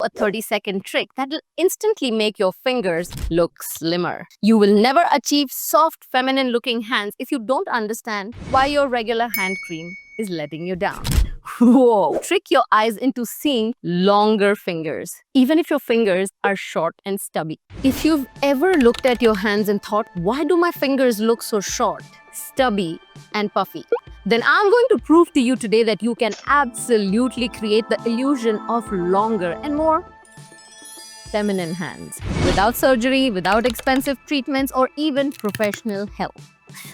a 30-second trick that will instantly make your fingers look slimmer. You will never achieve soft, feminine-looking hands if you don't understand why your regular hand cream is letting you down. Whoa! Trick your eyes into seeing longer fingers, even if your fingers are short and stubby. If you've ever looked at your hands and thought, why do my fingers look so short, stubby, and puffy? Then I'm going to prove to you today that you can absolutely create the illusion of longer and more feminine hands without surgery, without expensive treatments, or even professional help.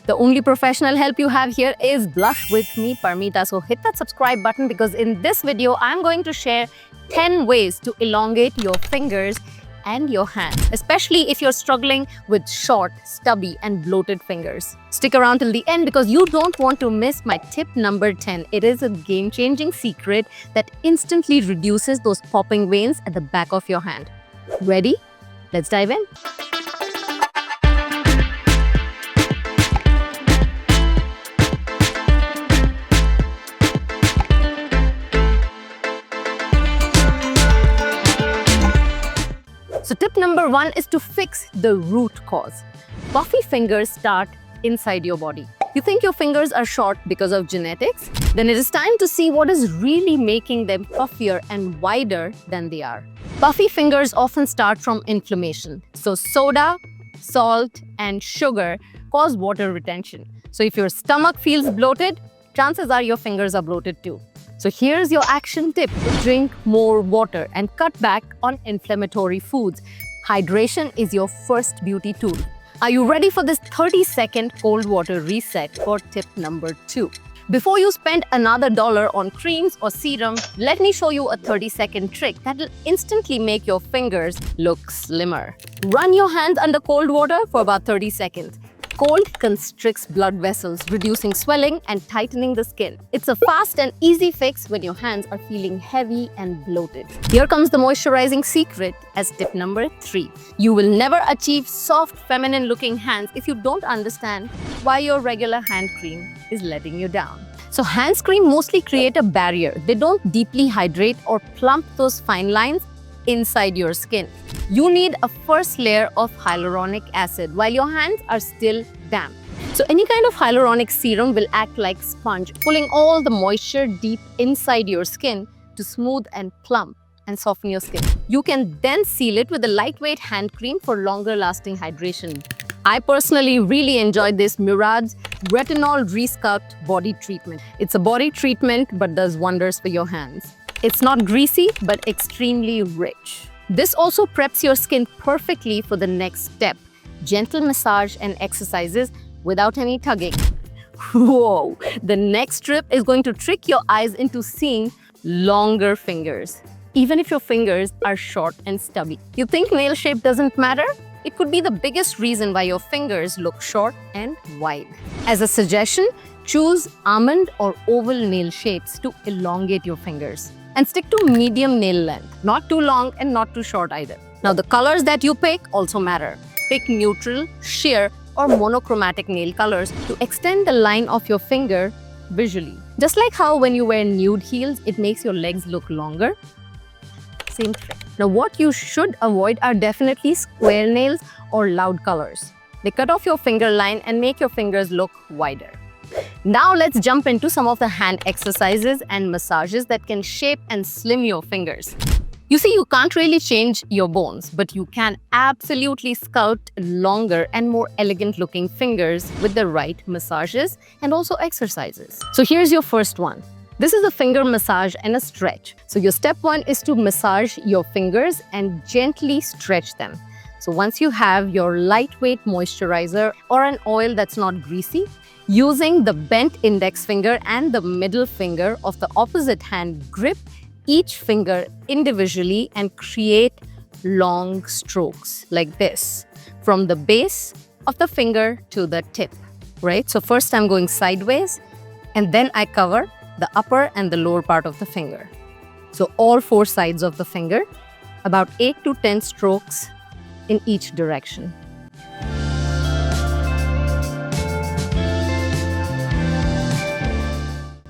The only professional help you have here is Blush with me-Parmita. So hit that subscribe button because in this video, I'm going to share 10 ways to elongate your fingers and your hands, especially if you're struggling with short, stubby, and bloated fingers. Stick around till the end because you don't want to miss my tip number 10. It is a game-changing secret that instantly reduces those popping veins at the back of your hand. Ready? Let's dive in. So tip number 1 is to fix the root cause. Puffy fingers start inside your body. You think your fingers are short because of genetics? Then it is time to see what is really making them puffier and wider than they are. Puffy fingers often start from inflammation. So soda, salt, and sugar cause water retention. So if your stomach feels bloated, chances are your fingers are bloated too. So here's your action tip. Drink more water and cut back on inflammatory foods. Hydration is your first beauty tool. Are you ready for this 30-second cold water reset for tip number 2? Before you spend another $1 on creams or serum, let me show you a 30-second trick that will instantly make your fingers look slimmer. Run your hands under cold water for about 30 seconds. Cold constricts blood vessels, reducing swelling and tightening the skin. It's a fast and easy fix when your hands are feeling heavy and bloated. Here comes the moisturizing secret as tip number 3. You will never achieve soft, feminine-looking hands if you don't understand why your regular hand cream is letting you down. So hand cream mostly create a barrier. They don't deeply hydrate or plump those fine lines inside your skin. You need a first layer of hyaluronic acid while your hands are still damp. So any kind of hyaluronic serum will act like sponge, pulling all the moisture deep inside your skin to smooth and plump and soften your skin. You can then seal it with a lightweight hand cream for longer lasting hydration. I personally really enjoyed this 𝘿𝙗 Retinol Resculpt body treatment. It's a body treatment but does wonders for your hands. It's not greasy, but extremely rich. This also preps your skin perfectly for the next step, gentle massage and exercises without any tugging. Whoa! The next trip is going to trick your eyes into seeing longer fingers, even if your fingers are short and stubby. You think nail shape doesn't matter? It could be the biggest reason why your fingers look short and wide. As a suggestion, choose almond or oval nail shapes to elongate your fingers. And stick to medium nail length, not too long and not too short either. Now the colors that you pick also matter. Pick neutral, sheer, or monochromatic nail colors to extend the line of your finger visually. Just like how when you wear nude heels, it makes your legs look longer. Same trick. Now what you should avoid are definitely square nails or loud colors. They cut off your finger line and make your fingers look wider. Now let's jump into some of the hand exercises and massages that can shape and slim your fingers. You see, you can't really change your bones, but you can absolutely sculpt longer and more elegant looking fingers with the right massages and also exercises. So here's your first one. This is a finger massage and a stretch. So your step 1 is to massage your fingers and gently stretch them. So once you have your lightweight moisturizer or an oil that's not greasy, using the bent index finger and the middle finger of the opposite hand, grip each finger individually and create long strokes like this from the base of the finger to the tip, right? So first I'm going sideways and then I cover the upper and the lower part of the finger. So all 4 sides of the finger, about 8 to 10 strokes in each direction.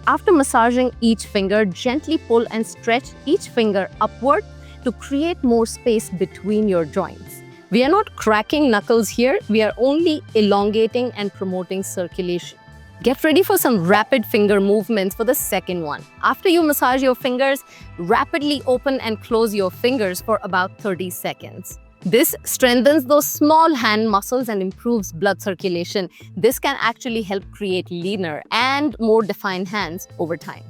After massaging each finger, gently pull and stretch each finger upward to create more space between your joints. We are not cracking knuckles here, we are only elongating and promoting circulation. Get ready for some rapid finger movements for the second one. After you massage your fingers, rapidly open and close your fingers for about 30 seconds. This strengthens those small hand muscles and improves blood circulation. This can actually help create leaner and more defined hands over time.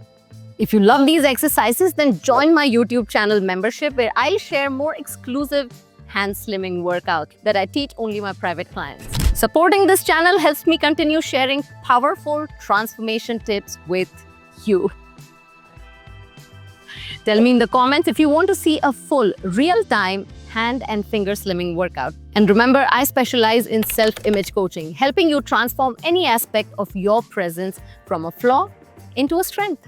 If you love these exercises, then join my YouTube channel membership where I'll share more exclusive hand slimming workout that I teach only my private clients. Supporting this channel helps me continue sharing powerful transformation tips with you. Tell me in the comments if you want to see a full, real-time hand and finger slimming workout. And remember, I specialize in self-image coaching, helping you transform any aspect of your presence from a flaw into a strength.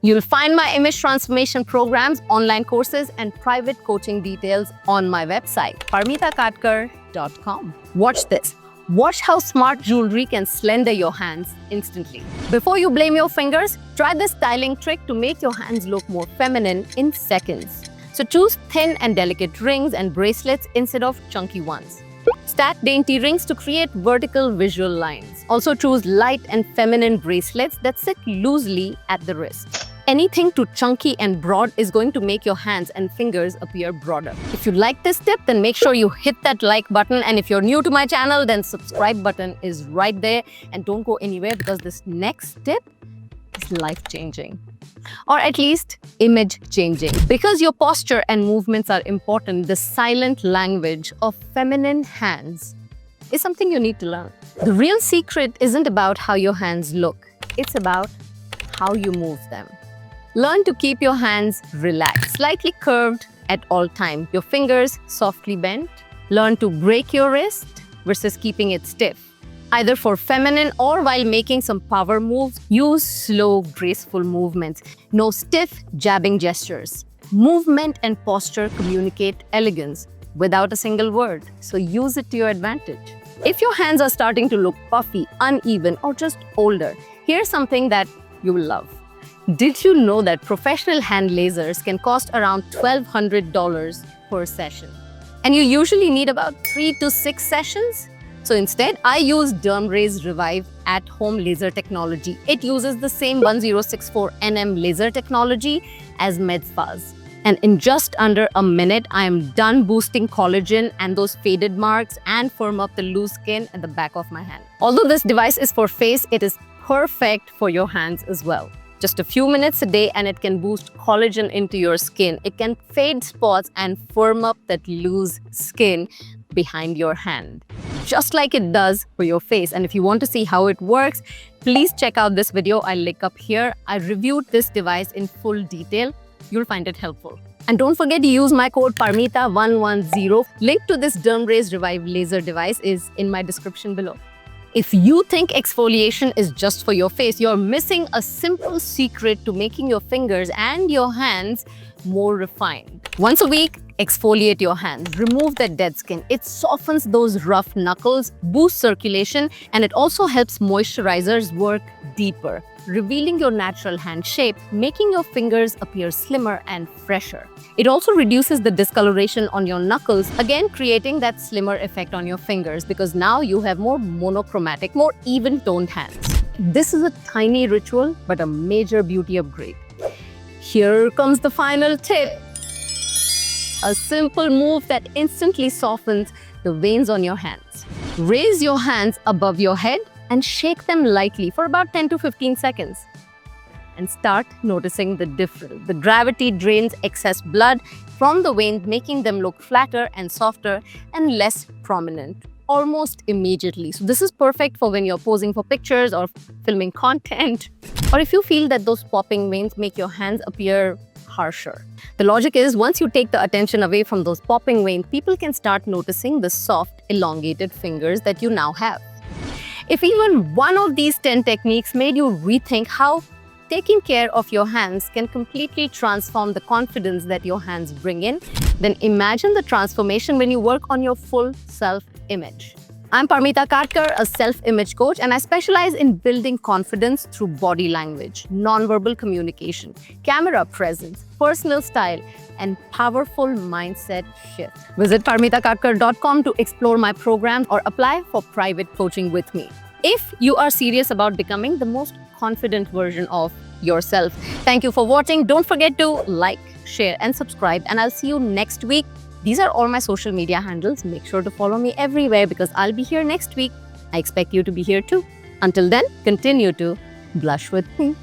You'll find my image transformation programs, online courses, and private coaching details on my website, 𝘪𝙑𝙑𝙯.com. Watch this. Watch how smart jewelry can slender your hands instantly. Before you blame your fingers, try this styling trick to make your hands look more feminine in seconds. So choose thin and delicate rings and bracelets instead of chunky ones. Stack dainty rings to create vertical visual lines. Also choose light and feminine bracelets that sit loosely at the wrist. Anything too chunky and broad is going to make your hands and fingers appear broader. If you like this tip, then make sure you hit that like button. And if you're new to my channel, then subscribe button is right there. And don't go anywhere because this next tip is life-changing. Or at least image-changing. Because your posture and movements are important, the silent language of feminine hands is something you need to learn. The real secret isn't about how your hands look. It's about how you move them. Learn to keep your hands relaxed, slightly curved at all times. Your fingers softly bent. Learn to break your wrist versus keeping it stiff. Either for feminine or while making some power moves, use slow, graceful movements. No stiff, jabbing gestures. Movement and posture communicate elegance without a single word, so use it to your advantage. If your hands are starting to look puffy, uneven, or just older, here's something that you will love. Did you know that professional hand lasers can cost around $1,200 per session? And you usually need about 3 to 6 sessions? So instead, I use Derm Revive at-home laser technology. It uses the same 1064 nm laser technology as med spas. And in just under a minute, I am done boosting collagen and those faded marks and firm up the loose skin at the back of my hand. Although this device is for face, it is perfect for your hands as well. Just a few minutes a day and it can boost collagen into your skin. It can fade spots and firm up that loose skin behind your hand, just like it does for your face. And if you want to see how it works, please check out this video I'll link up here. I reviewed this device in full detail. You'll find it helpful. And don't forget to use my code 𝘪𝙑𝙑 Link to this Derm Revive laser device is in my description below. If you think exfoliation is just for your face, you're missing a simple secret to making your fingers and your hands more refined. Once a week, exfoliate your hands. Remove the dead skin. It softens those rough knuckles, boosts circulation, and it also helps moisturizers work deeper, revealing your natural hand shape, making your fingers appear slimmer and fresher. It also reduces the discoloration on your knuckles, again creating that slimmer effect on your fingers because now you have more monochromatic, more even-toned hands. This is a tiny ritual, but a major beauty upgrade. Here comes the final tip. A simple move that instantly softens the veins on your hands. Raise your hands above your head and shake them lightly for about 10 to 15 seconds. And start noticing the difference. The gravity drains excess blood from the veins, making them look flatter and softer and less prominent almost immediately. So this is perfect for when you're posing for pictures or filming content, or if you feel that those popping veins make your hands appear harsher. The logic is once you take the attention away from those popping veins, people can start noticing the soft, elongated fingers that you now have. If even one of these 10 techniques made you rethink how taking care of your hands can completely transform the confidence that your hands bring in, then imagine the transformation when you work on your full self-image. I'm 𝘹𝗪ita 𝗏𝗏𝗏, a self-image coach, and I specialize in building confidence through body language, non-verbal communication, camera presence, personal style, and powerful mindset shift. Visit 𝘹𝗪itakattkar.com to explore my program or apply for private coaching with me if you are serious about becoming the most confident version of yourself. Thank you for watching. Don't forget to like, share, and subscribe, and I'll see you next week. These are all my social media handles. Make sure to follow me everywhere because I'll be here next week. I expect you to be here too. Until then, continue to blush with me.